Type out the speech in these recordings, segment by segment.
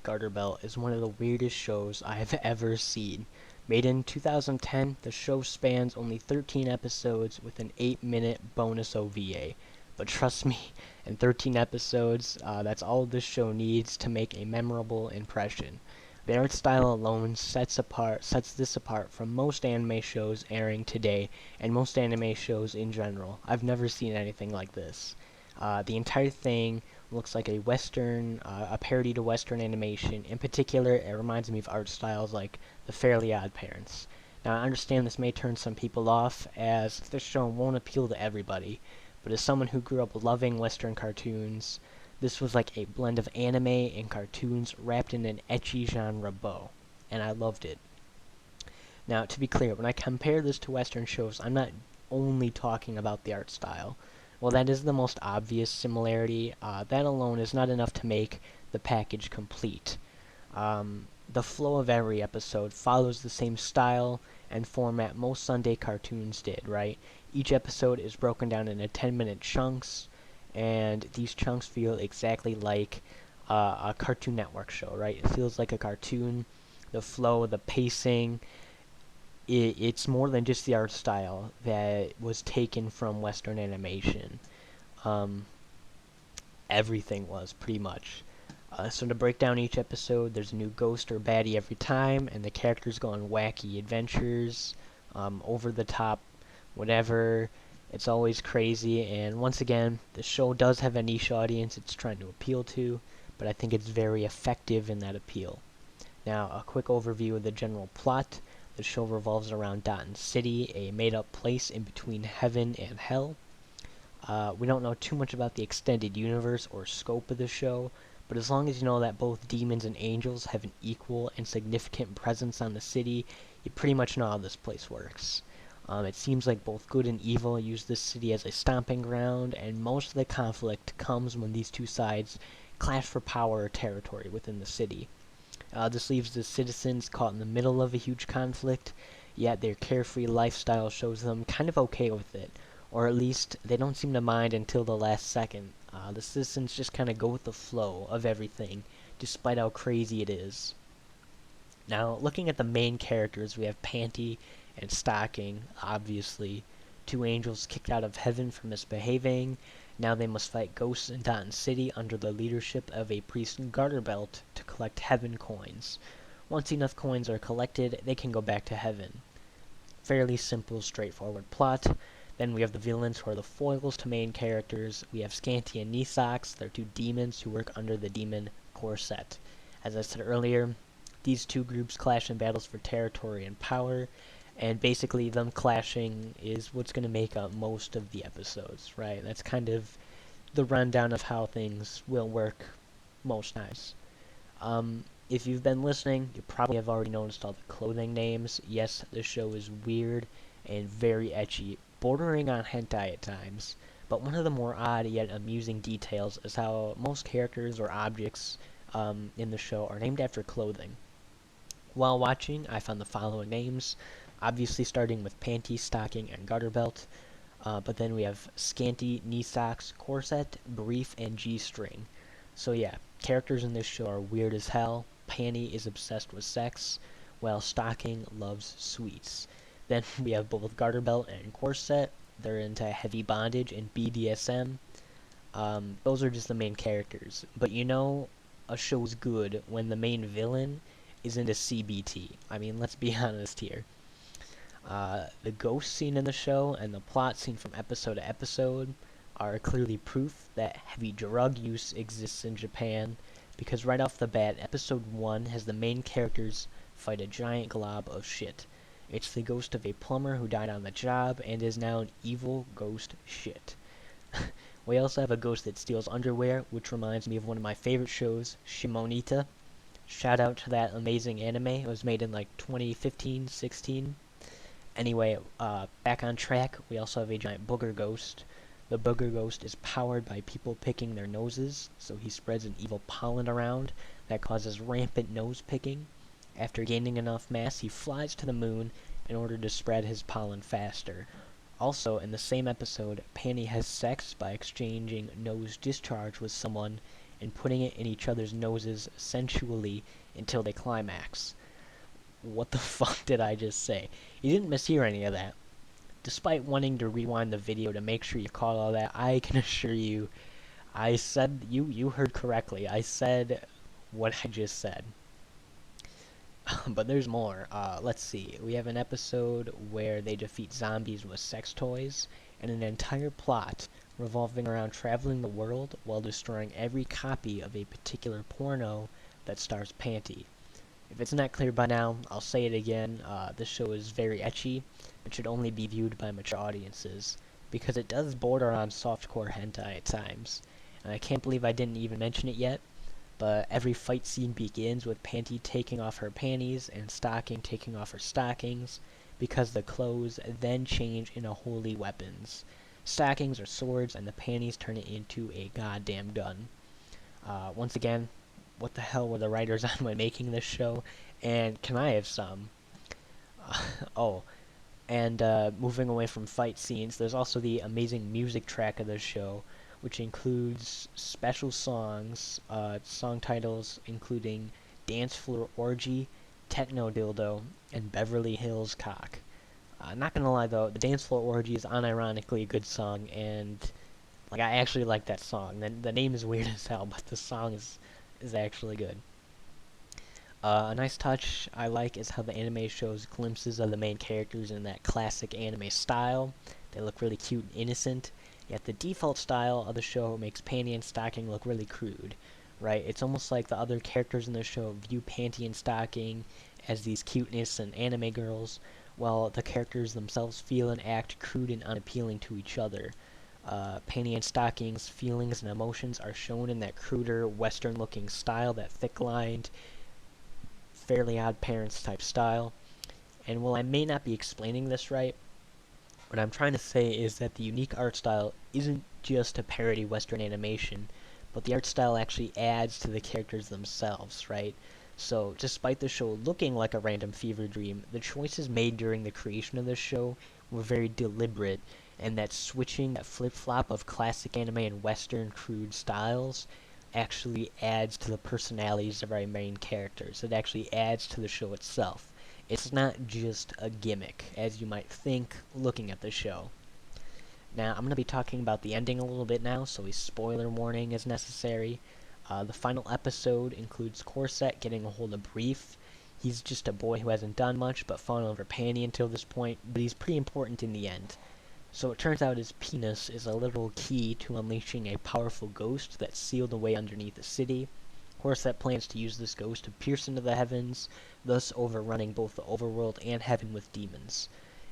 with Garterbelt is one of the weirdest shows I have ever seen. Made in 2010, the show spans only 13 episodes with an 8-minute bonus OVA. But trust me, in 13 episodes, that's all this show needs to make a memorable impression. The art style alone sets this apart from most anime shows airing today and most anime shows in general. I've never seen anything like this. The entire thing looks like a parody to Western animation. In particular, it reminds me of art styles like The Fairly Odd Parents. Now, I understand this may turn some people off, as this show won't appeal to everybody, but as someone who grew up loving Western cartoons, this was like a blend of anime and cartoons wrapped in an ecchi genre bow, and I loved it. Now, to be clear, when I compare this to Western shows, I'm not only talking about the art style. Well, that is the most obvious similarity. That alone is not enough to make the package complete. The flow of every episode follows the same style and format most Sunday cartoons did, right? Each episode is broken down into 10-minute chunks, and these chunks feel exactly like a Cartoon Network show, right? It feels like a cartoon. The flow, the pacing, it's more than just the art style that was taken from Western animation. Um, Everything was, pretty much. So to break down each episode, there's a new ghost or baddie every time, and the characters go on wacky adventures, over the top, whatever. It's always crazy, and once again, the show does have a niche audience it's trying to appeal to, but I think it's very effective in that appeal. Now, a quick overview of the general plot. The show revolves around Dotton City, a made-up place in between heaven and hell. We don't know too much about the extended universe or scope of the show, but as long as you know that both demons and angels have an equal and significant presence on the city, you pretty much know how this place works. It seems like both good and evil use this city as a stomping ground, and most of the conflict comes when these two sides clash for power or territory within the city. This leaves the citizens caught in the middle of a huge conflict, yet their carefree lifestyle shows them kind of okay with it, or at least they don't seem to mind until the last second. The citizens just kind of go with the flow of everything, despite how crazy it is. Now, looking at the main characters, we have Panty and Stocking, obviously. Two angels kicked out of heaven for misbehaving. Now they must fight ghosts in Dotton City under the leadership of a priest Garterbelt to collect heaven coins. Once enough coins are collected, they can go back to heaven. Fairly simple, straightforward plot. Then we have the villains, who are the foils to main characters. We have Scanty and Knee Socks. They're two demons who work under the demon Corset. As I said earlier, these two groups clash in battles for territory and power, and basically them clashing is what's going to make up most of the episodes, right? That's kind of the rundown of how things will work most times. If you've been listening, you probably have already noticed all the clothing names. Yes, this show is weird and very ecchi, bordering on hentai at times, but one of the more odd yet amusing details is how most characters or objects in the show are named after clothing. While watching, I found the following names, obviously starting with Panty, Stocking, and Garterbelt, but then we have Scanty, Knee Socks, Corset, Brief, and G-String. So yeah, characters in this show are weird as hell. Panty is obsessed with sex, while Stocking loves sweets. Then we have both Garterbelt and Corset. They're into heavy bondage and BDSM. Those are just the main characters. But you know, a show's good when the main villain is into CBT. I mean, let's be honest here. The ghost scene in the show and the plot scene from episode to episode are clearly proof that heavy drug use exists in Japan, because right off the bat, episode 1 has the main characters fight a giant glob of shit. It's the ghost of a plumber who died on the job and is now an evil ghost shit. We also have a ghost that steals underwear, which reminds me of one of my favorite shows, Shimonita. Shout out to that amazing anime. It was made in like 2015-16. Anyway, back on track, we also have a giant booger ghost. The booger ghost is powered by people picking their noses, so he spreads an evil pollen around that causes rampant nose picking. After gaining enough mass, he flies to the moon in order to spread his pollen faster. Also, in the same episode, Panty has sex by exchanging nose discharge with someone and putting it in each other's noses sensually until they climax. What the fuck did I just say? You didn't mishear any of that. Despite wanting to rewind the video to make sure you caught all that, I can assure you, I said, you heard correctly. I said what I just said. But there's more. Let's see. We have an episode where they defeat zombies with sex toys, and an entire plot revolving around traveling the world while destroying every copy of a particular porno that stars Panty. If it's not clear by now, I'll say it again. This show is very ecchi and should only be viewed by mature audiences, because it does border on softcore hentai at times. And I can't believe I didn't even mention it yet, but every fight scene begins with Panty taking off her panties and Stocking taking off her stockings, because the clothes then change into holy weapons. Stockings are swords, and the panties turn it into a goddamn gun. Once again, what the hell were the writers on when making this show? And can I have some? Oh, and moving away from fight scenes, there's also the amazing music track of the show, which includes special songs, song titles including Dancefloor Orgy, Techno Dildo, and Beverly Hills Cock. Not gonna lie though, the Dancefloor Orgy is unironically a good song, and like I actually like that song. The name is weird as hell, but the song is actually good. A nice touch I like is how the anime shows glimpses of the main characters in that classic anime style. They look really cute and innocent, yet the default style of the show makes Panty and Stocking look really crude, right? It's almost like the other characters in the show view Panty and Stocking as these cute, innocent anime girls, while the characters themselves feel and act crude and unappealing to each other. Panty and Stocking's feelings and emotions are shown in that cruder, Western-looking style, that thick-lined, Fairly Odd Parents type style. And while I may not be explaining this right, what I'm trying to say is that the unique art style isn't just to parody Western animation, but the art style actually adds to the characters themselves, right? So, despite the show looking like a random fever dream, the choices made during the creation of the show were very deliberate, and that switching, that flip-flop of classic anime and Western crude styles actually adds to the personalities of our main characters. It actually adds to the show itself. It's not just a gimmick, as you might think looking at the show. Now, I'm going to be talking about the ending a little bit now, so a spoiler warning is necessary. The final episode includes Corset getting a hold of Brief. He's just a boy who hasn't done much but fallen over Panty until this point, but he's pretty important in the end. So it turns out his penis is a literal key to unleashing a powerful ghost that's sealed away underneath the city. Corset plans to use this ghost to pierce into the heavens, thus overrunning both the overworld and heaven with demons.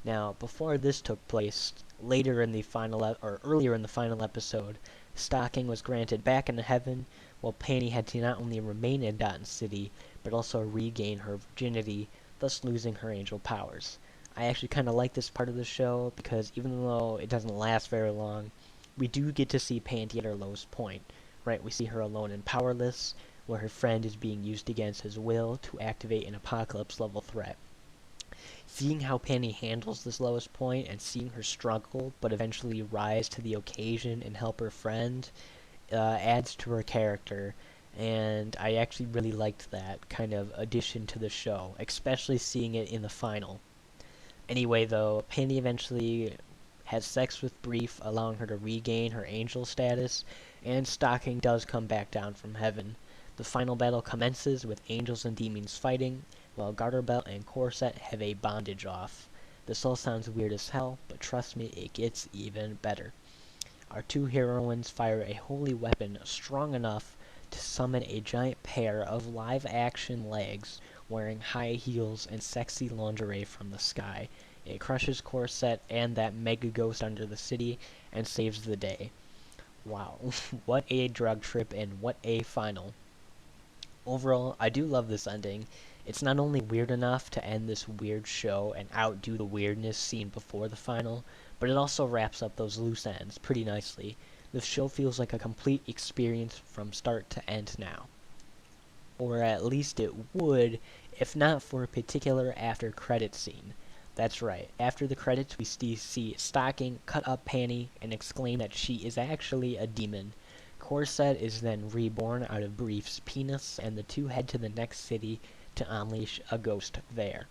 Now, before this took place, earlier in the final episode, Stocking was granted back into heaven, while Panty had to not only remain in Dotton City, but also regain her virginity, thus losing her angel powers. I actually kind of like this part of the show, because even though it doesn't last very long, we do get to see Panty at her lowest point, right? We see her alone and powerless, where her friend is being used against his will to activate an apocalypse-level threat. Seeing how Panty handles this lowest point, and seeing her struggle, but eventually rise to the occasion and help her friend, adds to her character, and I actually really liked that kind of addition to the show, especially seeing it in the final. Anyway, though, Panty eventually has sex with Brief, allowing her to regain her angel status, and Stocking does come back down from heaven. The final battle commences with angels and demons fighting, while Garterbelt and Corset have a bondage off. This all sounds weird as hell, but trust me, it gets even better. Our two heroines fire a holy weapon strong enough to summon a giant pair of live-action legs wearing high heels and sexy lingerie from the sky. It crushes Corset and that mega ghost under the city and saves the day. Wow, what a drug trip and what a final. Overall, I do love this ending. It's not only weird enough to end this weird show and outdo the weirdness seen before the final, but it also wraps up those loose ends pretty nicely. The show feels like a complete experience from start to end now. Or at least it would, if not for a particular after credit scene. That's right, after the credits we see Stocking cut up Panty and exclaim that she is actually a demon. corset is then reborn out of Brief's penis, and the two head to the next city to unleash a ghost there.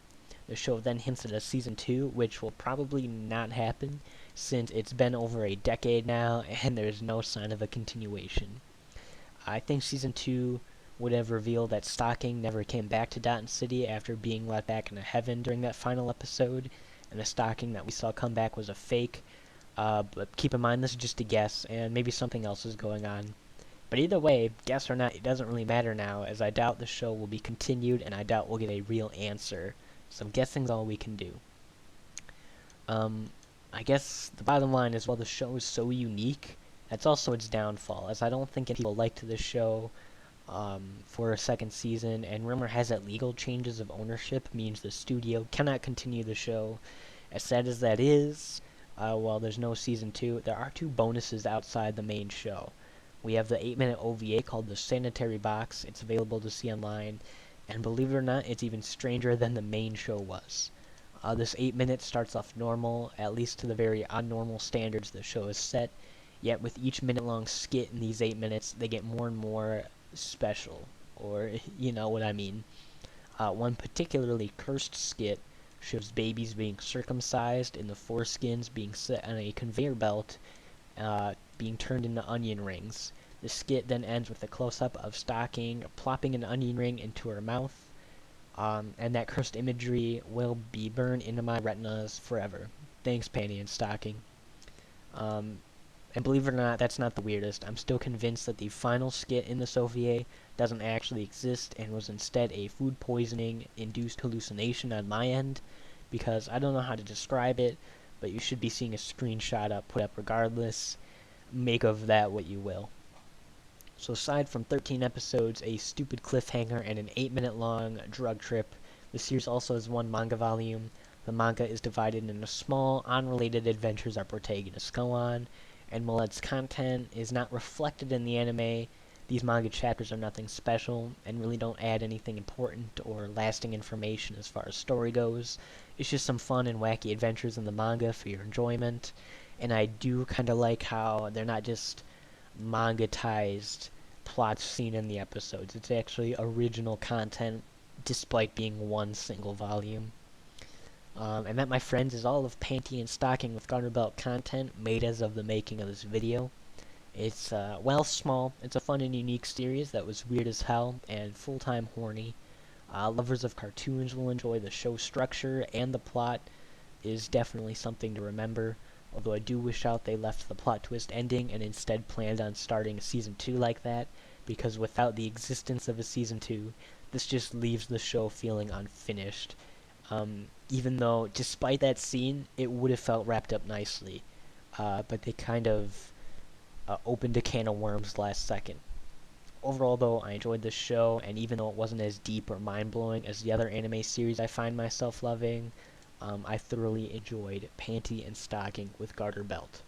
The show then hints at a season 2, which will probably not happen, since it's been over a decade now, and there's no sign of a continuation. I think season 2 would have revealed that Stocking never came back to Dotton City after being let back into heaven during that final episode, and the Stocking that we saw come back was a fake. But keep in mind, this is just a guess, and maybe something else is going on. But either way, guess or not, it doesn't really matter now, as I doubt the show will be continued, and I doubt we'll get a real answer. So guessing's all we can do. I guess the bottom line is, while the show is so unique, that's also its downfall, as I don't think any people liked the show for a second season, and rumor has it legal changes of ownership means the studio cannot continue the show. As sad as that is, while there's no season 2, there are 2 bonuses outside the main show. We have the 8-minute OVA called the Sanitary Box. It's available to see online, and believe it or not, it's even stranger than the main show was. This 8 minutes starts off normal, at least to the very abnormal standards the show has set, yet with each minute-long skit in these 8 minutes, they get more and more special, or you know what I mean. One particularly cursed skit shows babies being circumcised and the foreskins being set on a conveyor belt, being turned into onion rings. The skit then ends with a close-up of Stocking plopping an onion ring into her mouth, and that cursed imagery will be burned into my retinas forever. Thanks, Panty and Stocking. And believe it or not, that's not the weirdest. I'm still convinced that the final skit in this OVA doesn't actually exist and was instead a food poisoning-induced hallucination on my end, because I don't know how to describe it, but you should be seeing a screenshot put up regardless. Make of that what you will. So aside from 13 episodes, a stupid cliffhanger, and an 8-minute long drug trip, the series also has 1 manga volume. The manga is divided into small, unrelated adventures our protagonists go on, and while its content is not reflected in the anime, these manga chapters are nothing special, and really don't add anything important or lasting information as far as story goes. It's just some fun and wacky adventures in the manga for your enjoyment, and I do kind of like how they're not just manga-tized plots seen in the episodes. It's actually original content, despite being 1 single volume. And that, my friends, is all of Panty and Stocking with Garterbelt content made as of the making of this video. It's, well, small. It's a fun and unique series that was weird as hell and full-time horny. Lovers of cartoons will enjoy the show structure, and the plot is definitely something to remember, although I do wish out they left the plot twist ending and instead planned on starting a season 2 like that, because without the existence of a season 2, this just leaves the show feeling unfinished. Even though, despite that scene, it would have felt wrapped up nicely, but they kind of opened a can of worms last second. Overall, though, I enjoyed this show, and even though it wasn't as deep or mind-blowing as the other anime series I find myself loving, I thoroughly enjoyed Panty and Stocking with Garterbelt.